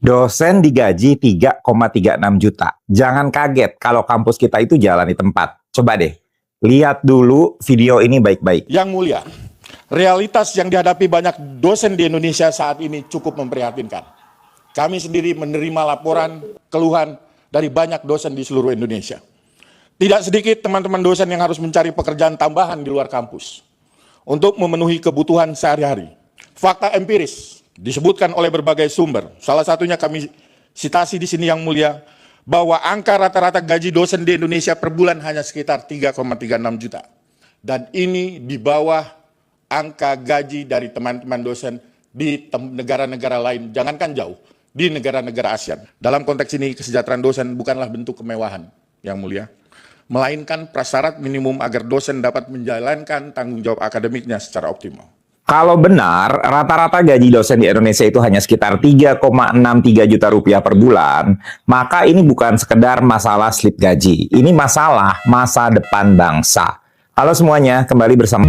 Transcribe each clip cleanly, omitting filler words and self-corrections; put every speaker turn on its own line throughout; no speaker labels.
Dosen digaji 3,36 juta. Jangan kaget kalau kampus kita itu jalan di tempat. Coba deh, lihat dulu video ini baik-baik.
Yang mulia, realitas yang dihadapi banyak dosen di Indonesia saat ini cukup memprihatinkan. Kami sendiri menerima laporan, keluhan dari banyak dosen di seluruh Indonesia. Tidak sedikit teman-teman dosen yang harus mencari pekerjaan tambahan di luar kampus untuk memenuhi kebutuhan sehari-hari. Fakta empiris disebutkan oleh berbagai sumber, salah satunya kami citasi di sini yang mulia, bahwa angka rata-rata gaji dosen di Indonesia per bulan hanya sekitar 3,36 juta. Dan ini di bawah angka gaji dari teman-teman dosen di negara-negara lain, jangankan jauh, di negara-negara ASEAN. Dalam konteks ini, kesejahteraan dosen bukanlah bentuk kemewahan, yang mulia, melainkan prasyarat minimum agar dosen dapat menjalankan tanggung jawab akademiknya secara optimal.
Kalau benar, rata-rata gaji dosen di Indonesia itu hanya sekitar 3,63 juta rupiah per bulan, maka ini bukan sekedar masalah slip gaji. Ini masalah masa depan bangsa. Halo semuanya, kembali bersama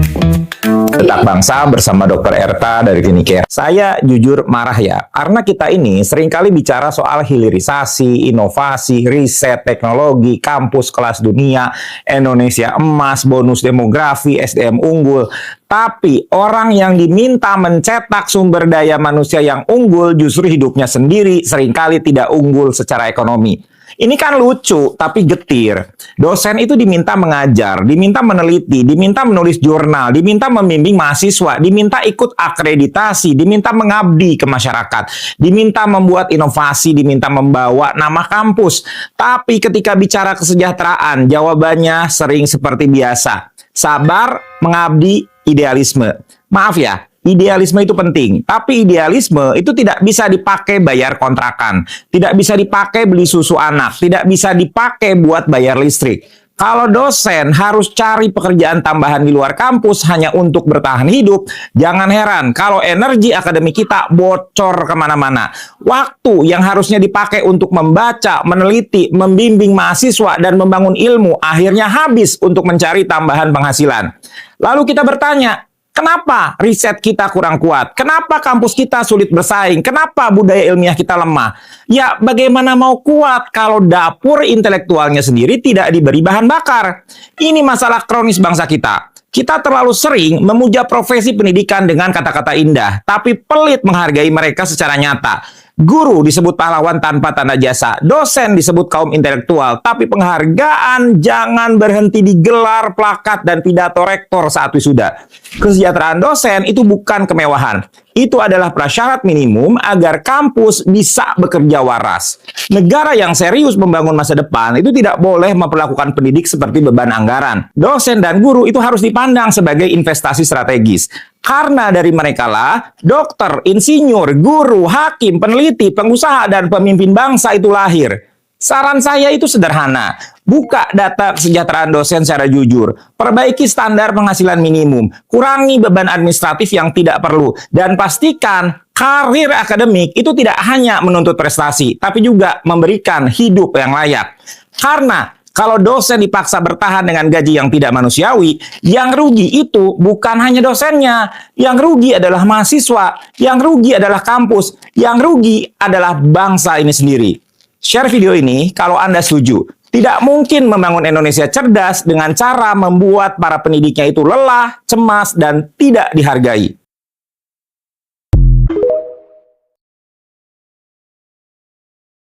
Detak Bangsa bersama Dr. Erta dari Klinik. Saya jujur marah ya, karena kita ini seringkali bicara soal hilirisasi, inovasi, riset, teknologi, kampus kelas dunia, Indonesia emas, bonus demografi, SDM unggul. Tapi orang yang diminta mencetak sumber daya manusia yang unggul justru hidupnya sendiri seringkali tidak unggul secara ekonomi. Ini kan lucu, tapi getir. Dosen itu diminta mengajar, diminta meneliti, diminta menulis jurnal, diminta membimbing mahasiswa, diminta ikut akreditasi, diminta mengabdi ke masyarakat, diminta membuat inovasi, diminta membawa nama kampus. Tapi ketika bicara kesejahteraan, jawabannya sering seperti biasa. Sabar, mengabdi, idealisme. Maaf ya, idealisme itu penting, tapi idealisme itu tidak bisa dipakai bayar kontrakan, tidak bisa dipakai beli susu anak, tidak bisa dipakai buat bayar listrik. Kalau dosen harus cari pekerjaan tambahan di luar kampus hanya untuk bertahan hidup, jangan heran kalau energi akademik kita bocor kemana-mana. Waktu yang harusnya dipakai untuk membaca, meneliti, membimbing mahasiswa, dan membangun ilmu akhirnya habis untuk mencari tambahan penghasilan. Lalu kita bertanya, kenapa riset kita kurang kuat? Kenapa kampus kita sulit bersaing? Kenapa budaya ilmiah kita lemah? Ya, bagaimana mau kuat kalau dapur intelektualnya sendiri tidak diberi bahan bakar? Ini masalah kronis bangsa kita. Kita terlalu sering memuja profesi pendidikan dengan kata-kata indah, tapi pelit menghargai mereka secara nyata. Guru disebut pahlawan tanpa tanda jasa, dosen disebut kaum intelektual, tapi penghargaan jangan berhenti di gelar, plakat, dan pidato rektor saat wisuda. Kesejahteraan dosen itu bukan kemewahan. Itu adalah prasyarat minimum agar kampus bisa bekerja waras. Negara yang serius membangun masa depan itu tidak boleh memperlakukan pendidik seperti beban anggaran. Dosen dan guru itu harus dipandang sebagai investasi strategis. Karena dari mereka lah, dokter, insinyur, guru, hakim, peneliti, pengusaha, dan pemimpin bangsa itu lahir. Saran saya itu sederhana, buka data kesejahteraan dosen secara jujur, perbaiki standar penghasilan minimum, kurangi beban administratif yang tidak perlu, dan pastikan karir akademik itu tidak hanya menuntut prestasi, tapi juga memberikan hidup yang layak. Karena kalau dosen dipaksa bertahan dengan gaji yang tidak manusiawi, yang rugi itu bukan hanya dosennya, yang rugi adalah mahasiswa, yang rugi adalah kampus, yang rugi adalah bangsa ini sendiri. Share video ini kalau Anda setuju. Tidak mungkin membangun Indonesia cerdas dengan cara membuat para pendidiknya itu lelah, cemas, dan tidak dihargai.